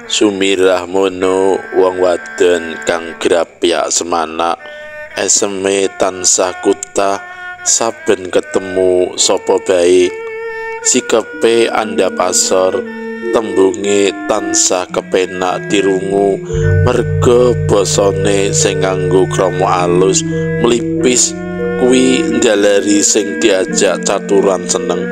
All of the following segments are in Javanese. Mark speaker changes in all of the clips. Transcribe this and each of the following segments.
Speaker 1: Sumirah mono wong wadon kang grapyak semana eseme tansah kutah saben ketemu sapa bae sikepe andhap asor tembunge tansah kepenak dirungu merga basane sing nganggo krama alus mlipis kuwi njalari sing diajak caturan seneng.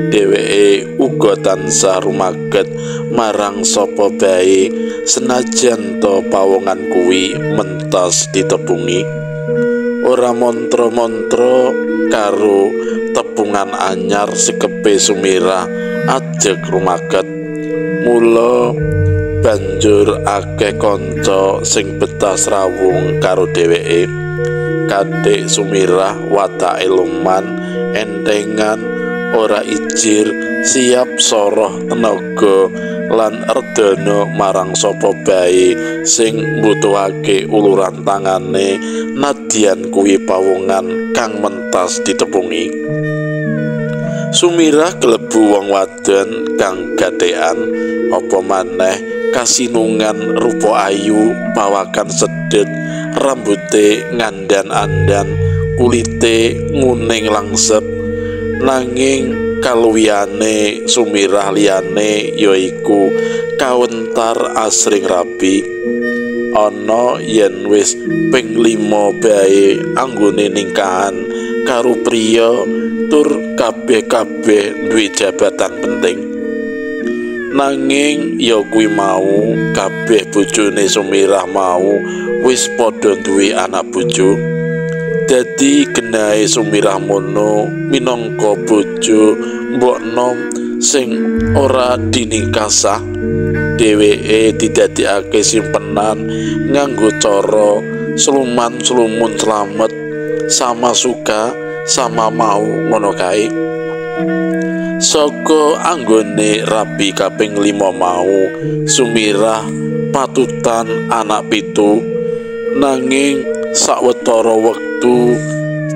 Speaker 1: Dheweke uga tansah rumaget marang sapa bae senajan to pawongan kuwi mentas ditepungi. Ora mantra-mantra karo tepungan anyar sikepe Sumirah ajeg rumaget. Mula banjur akeh kanca sing betah srawung karo dheweke. Kadhik Sumirah watake luman entengan ora ijir siap soroh tenaga lan erdana marang sapa bae sing mbutuhake uluran tangane nadyan kuwi pawongan kang mentas ditepungi. Sumirah klebu wong wadon kang gathekan apa maneh kasinungan rupa ayu pawakan sedhet rambute ngandan-andan kulite nguning langsep. Nanging kaluwiyane Sumirah liyane yaiku kawentar asring rabi. Ana yen wis ping 5 bae anggone ningkahan karo priya tur kabeh-kabeh duwe jabatan penting. Nanging ya kuwi mau kabeh bojone Sumirah mau wis padha duwe anak bojo. Dadi genahe Sumirah mono minangka bojo mbok nom sing ora dinikasah. Dheweke didadekake simpenan nganggo cara sluman-slumun slamet sama suka sama mau ngono kae. Saka anggone rabi kaping 5 mau Sumirah patutan anak 7. Nanging sawetara wektu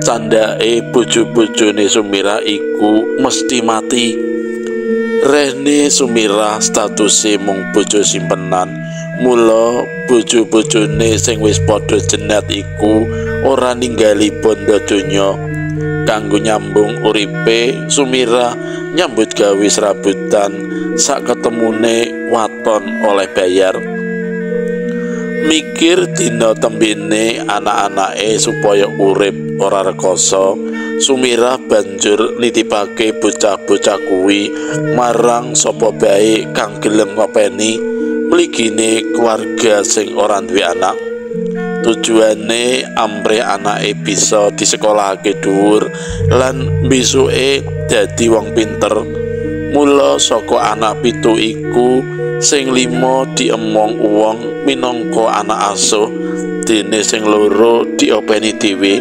Speaker 1: candhake bojo-bojone Sumirah iku mesti mati. Rene Sumirah statuse mung bojo simpenan. Mula bojo-bojone sing wis padha jenat iku ora ninggali bondo donya. Kanggo nyambung uripe Sumirah nyambut gawe serabutan sak ketemune waton oleh bayar. Mikir dina tembene anak-anake supaya urip ora rekoso, Sumirah banjur nitipake bocah-bocah kuwi marang sapa bae kang gelem ngopeni mligine keluarga sing ora duwe anak. Tujuane amprih anake bisa disekolahake dhuwur lan besuke dadi wong pinter. Mula saka anak 7 iku sing 5 diemong wong minangka anak asuh, dene sing 2 diopeni dhewe.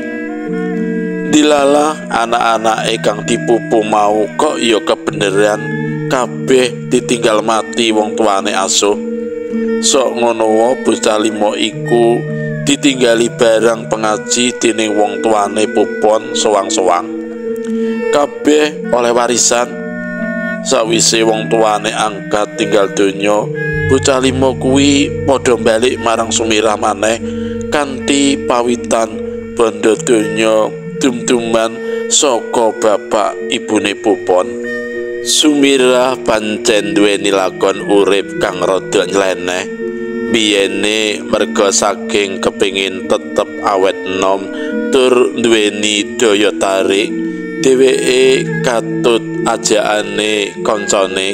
Speaker 1: Dilalah anak-anake kang dipupu mau kok ya kebeneran kabeh ditinggal mati wong tuane asuh. Sok ngono wae bocah 5 iku ditinggali barang pengaji dening wong tuane pupon sowang-sowang. Kabeh oleh warisan. Sawise wong tuane angkat tinggal donya, bocah 5 kuwi padha balik marang Sumirah maneh kanthi pawitan bondo donya dum-duman saka bapak ibune pupon. Sumirah pancen duweni lakon urip kang rada nyeleneh. Biyene merga saking kepingin tetep awet enom tur duweni daya tarik, dheweke katut ajakane kancane.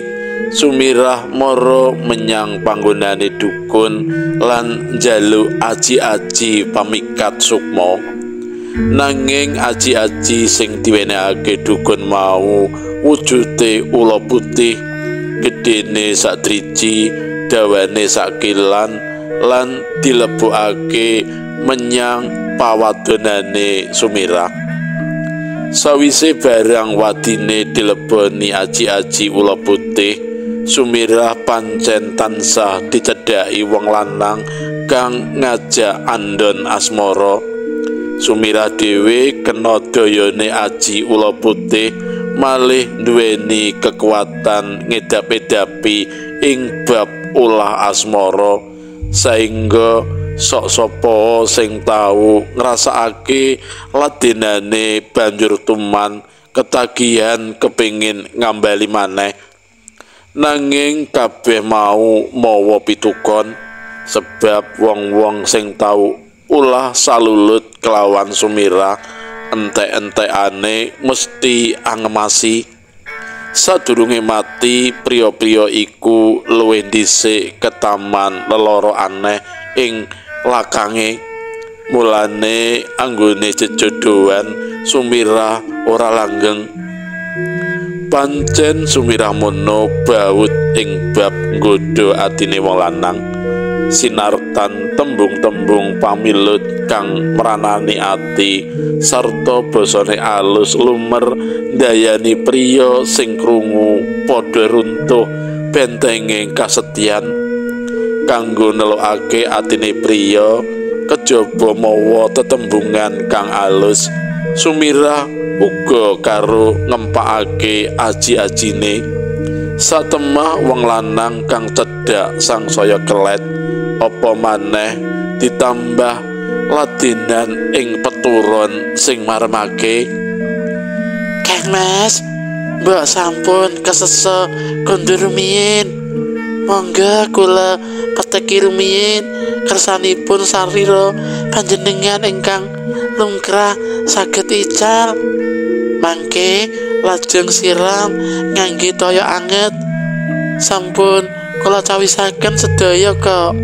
Speaker 1: Sumirah mara menyang panggonane dukun lan njaluk aji-aji pamikat sukma. Nanging aji-aji sing diwenehake dukun mau wujude ula putih, gedene sak driji, dawane sak kilan lan dilebokake menyang pawadonane Sumirah. Sawise barang wadine dileboni aji-aji ula putih, Sumirah pancen tansah dicedhaki wong lanang kang ngajak andon asmara. Sumirah dhewe kena dayane aji ula putih malih duweni kekuatan ngedap-edapi ing bab ulah asmara saengga sok sapa sing tau ngrasakake ladenane banjur tuman ketagihan kepingin ngambali maneh nanging kabeh mau mawa pitukon sebab wong-wong sing tau ulah salulut kelawan Sumirah entek-entekane mesti angemasi sadurunge mati priya-priya iku luwih dhisik ketaman leloro aneh ing lakange mulane anggone jejodohan Sumirah ora langgeng pancen Sumirah mono baut ing bab nggodha atine wong lanang sinartan tembung-tembung pamilut kang meranani ati sarta basane alus lumer ndayani priya sing krungu padha runtuh bentenge kasetyan kanggo nelokake atine priya kejaba mawa tetembungan kang alus Sumirah uga karo ngempakake aji-ajine satemah wong lanang kang cedhak sangsaya kelet apa maneh ditambah ladenan ing peturon sing maremake Kang Mas mbok sampun kesesa kondur rumiyin monggo kula peteki rumiyin kersanipun sarira panjenengan ingkang lungkrah saged ical mangke lajeng siram ngangge toya anget sampun kula cawisaken sedaya kok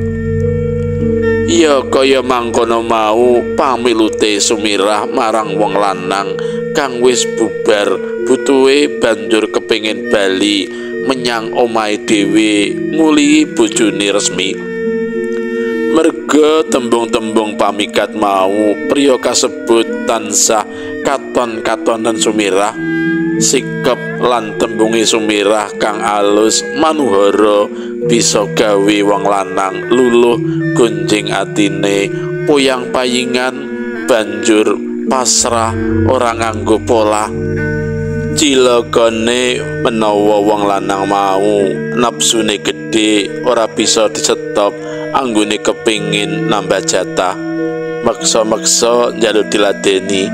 Speaker 1: ya kaya mangkono mau pamilute Sumirah marang wong lanang kang wis bubar butuhe banjur kepengin bali menyang omahe dhewe nguli bojone resmi merga tembung-tembung pamikat mau priya kasebut tansah katon-katonan Sumirah sikap lan tembunge Sumirah kang alus manuhara bisa gawe wong lanang luluh gonjing atine poyang payingan banjur pasrah ora nganggo pola cilakane menawa wong lanang mau napsune gedhe ora bisa disetop anggone kepingin nambah jatah maksa-maksa njaluk diladeni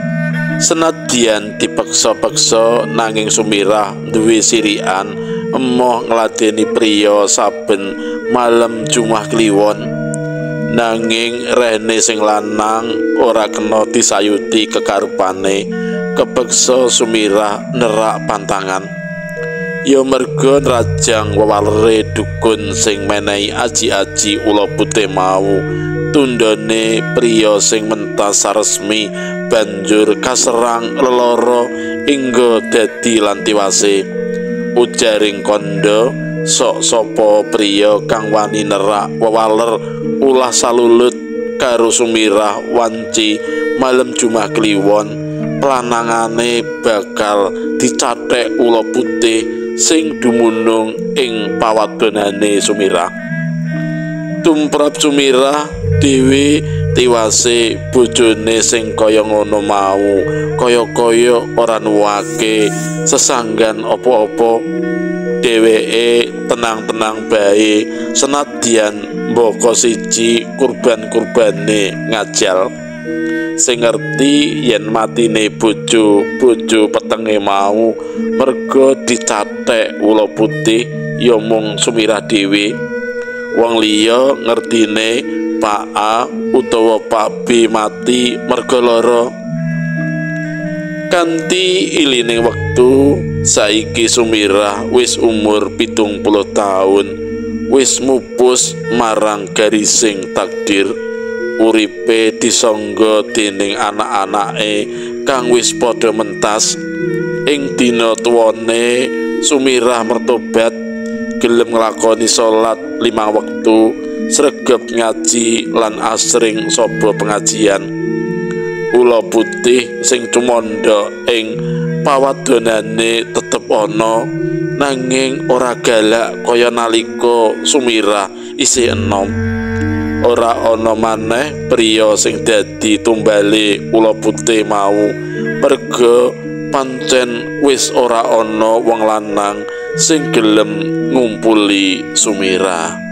Speaker 1: senadyan dipaksa-paksa nanging Sumirah duwe sirikan emoh ngladeni priya saben malam Jumat Kliwon nanging rene sing lanang ora kena disayuti kekarepane kepeksa Sumirah nerak pantangan ya merga rajang wewalere dukun sing menehi aji-aji ula putih mau tundone priya sing mentas resmi banjur kaserang leloro ingga dadi lan tiwase ujaring kondo sok sapa priya kang wani nerak wewaler ulah salulut karo Sumirah wanci malam Jumat Kliwon planangane bakal dicathek ula putih sing dumunung ing pawadonane Sumirah tumrap Sumirah dhewe tiwase bojone sing kaya ngono mau kaya-kaya ora nuwake sesanggan apa-apa dheweke tenang-tenang bae senadyan mbaka siji kurban-kurbane ngajal sing ngerti yen matine bojo petenge mau merga dicathek ula putih ya mung Sumirah dhewe wong liya ngertine Pak A utawa Pak B mati merga lara kanthi ilining wektu saiki Sumirah wis umur 70 taun wis mupus marang garising takdir uripe disangga dening anak-anake kang wis padha mentas ing dina tuwane Sumirah mertobat gelem nglakoni salat 5 wektu sregep ngaji lan asring saba pengajian ula putih sing cumandha ing pawadonane tetep ana nanging ora galak kaya nalika Sumirah isih enom ora ana maneh priya sing dadi tumbale ula putih mau merga pancen wis ora ana wong lanang sing gelem ngumpuli Sumirah.